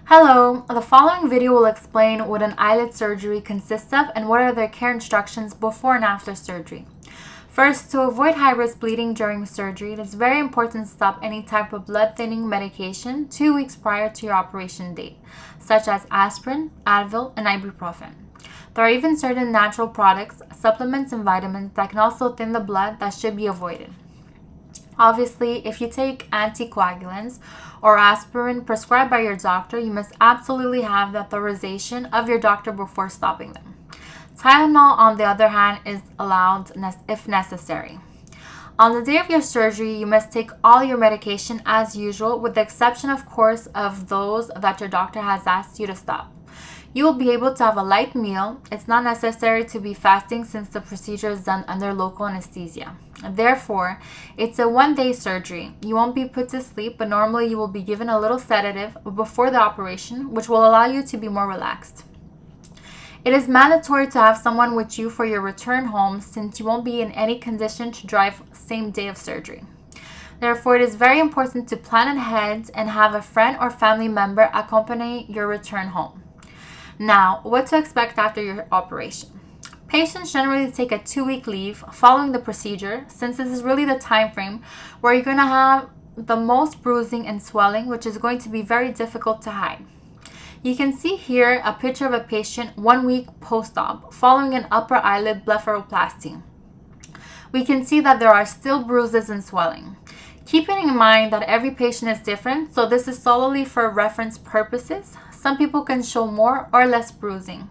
Hello, the following video will explain what an eyelid surgery consists of and what are their care instructions before and after surgery. First, to avoid high-risk bleeding during surgery, it is very important to stop any type of blood-thinning medication 2 weeks prior to your operation date, such as aspirin, Advil, and ibuprofen. There are even certain natural products, supplements, and vitamins that can also thin the blood that should be avoided. Obviously, if you take anticoagulants or aspirin prescribed by your doctor, you must absolutely have the authorization of your doctor before stopping them. Tylenol, on the other hand, is allowed if necessary. On the day of your surgery, you must take all your medication as usual, with the exception, of course, of those that your doctor has asked you to stop. You will be able to have a light meal. It's not necessary to be fasting since the procedure is done under local anesthesia. Therefore, it's a one-day surgery. You won't be put to sleep, but normally you will be given a little sedative before the operation, which will allow you to be more relaxed. It is mandatory to have someone with you for your return home since you won't be in any condition to drive same day of surgery. Therefore, it is very important to plan ahead and have a friend or family member accompany your return home. Now, what to expect after your operation. Patients generally take a 2-week leave following the procedure, since this is really the time frame where you're going to have the most bruising and swelling, which is going to be very difficult to hide. You can see here a picture of a patient 1 week post-op following an upper eyelid blepharoplasty. We can see that there are still bruises and swelling. Keeping in mind that every patient is different, so this is solely for reference purposes. Some people can show more or less bruising.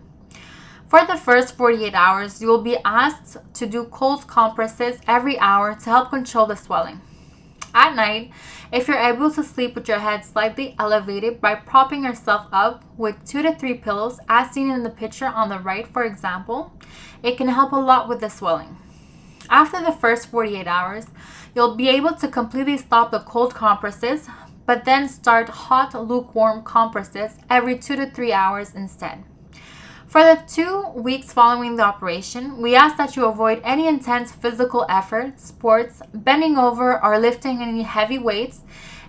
For the first 48 hours, you will be asked to do cold compresses every hour to help control the swelling. At night, if you're able to sleep with your head slightly elevated by propping yourself up with 2 to 3 pillows, as seen in the picture on the right, for example, it can help a lot with the swelling. After the first 48 hours, you'll be able to completely stop the cold compresses, but then start hot, lukewarm compresses every 2 to 3 hours instead. For the 2 weeks following the operation, we ask that you avoid any intense physical effort, sports, bending over, or lifting any heavy weights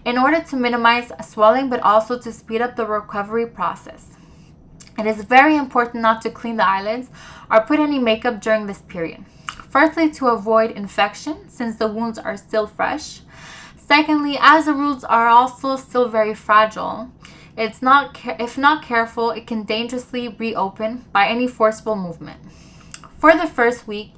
in order to minimize swelling, but also to speed up the recovery process. It is very important not to clean the eyelids or put any makeup during this period. Firstly, to avoid infection since the wounds are still fresh. Secondly, as the wounds are also still very fragile, if not careful, it can dangerously reopen by any forceful movement. For the first week,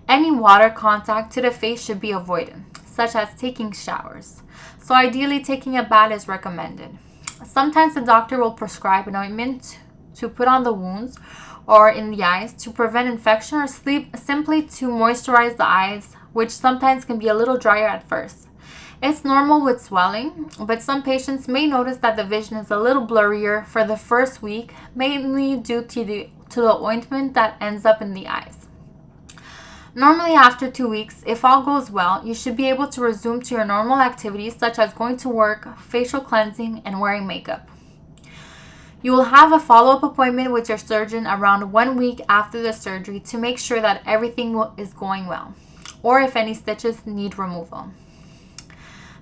any water contact to the face should be avoided, such as taking showers. So ideally, taking a bath is recommended. Sometimes the doctor will prescribe an ointment to put on the wounds or in the eyes to prevent infection, or simply to moisturize the eyes, which sometimes can be a little drier at first. It's normal with swelling, but some patients may notice that the vision is a little blurrier for the first week, mainly due to the ointment that ends up in the eyes. Normally, after 2 weeks, if all goes well, you should be able to resume to your normal activities such as going to work, facial cleansing, and wearing makeup. You will have a follow-up appointment with your surgeon around 1 week after the surgery to make sure that everything is going well, or if any stitches need removal.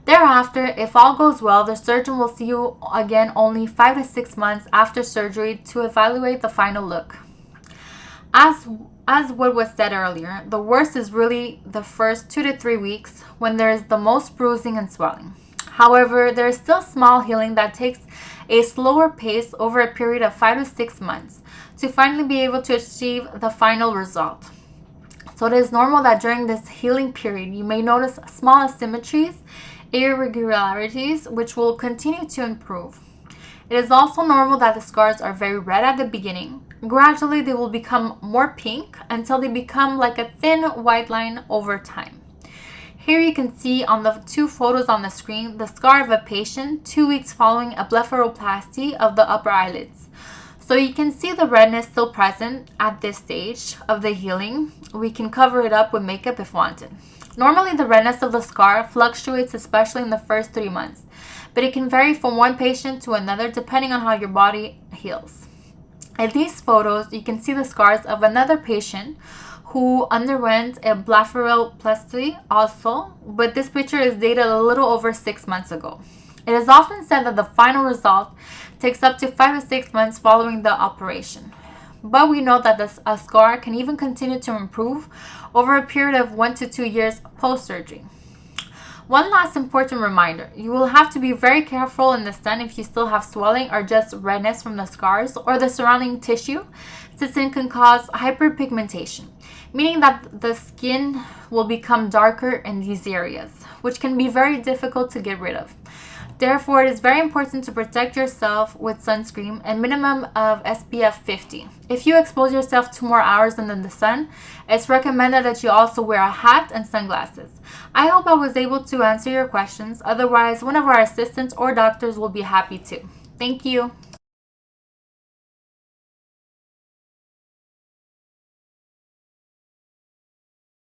Thereafter, if all goes well, the surgeon will see you again only 5 to 6 months after surgery to evaluate the final look. As what was said earlier, the worst is really the first 2 to 3 weeks when there is the most bruising and swelling. However, there is still small healing that takes a slower pace over a period of 5 to 6 months to finally be able to achieve the final result. So it is normal that during this healing period, you may notice small asymmetries, irregularities, which will continue to improve. It is also normal that the scars are very red at the beginning. Gradually, they will become more pink until they become like a thin white line over time. Here you can see on the 2 photos on the screen the scar of a patient 2 weeks following a blepharoplasty of the upper eyelids. So you can see the redness still present at this stage of the healing. We can cover it up with makeup if wanted. Normally, the redness of the scar fluctuates, especially in the first 3 months, but it can vary from one patient to another depending on how your body heals. In these photos, you can see the scars of another patient who underwent a blepharoplasty also, but this picture is dated a little over 6 months ago. It is often said that the final result takes up to 5 to 6 months following the operation. But we know that a scar can even continue to improve over a period of 1 to 2 years post-surgery. One last important reminder, you will have to be very careful in the sun if you still have swelling or just redness from the scars or the surrounding tissue, since it can cause hyperpigmentation, meaning that the skin will become darker in these areas, which can be very difficult to get rid of. Therefore, it is very important to protect yourself with sunscreen and minimum of SPF 50. If you expose yourself to more hours than in the sun, it's recommended that you also wear a hat and sunglasses. I hope I was able to answer your questions. Otherwise, one of our assistants or doctors will be happy to. Thank you.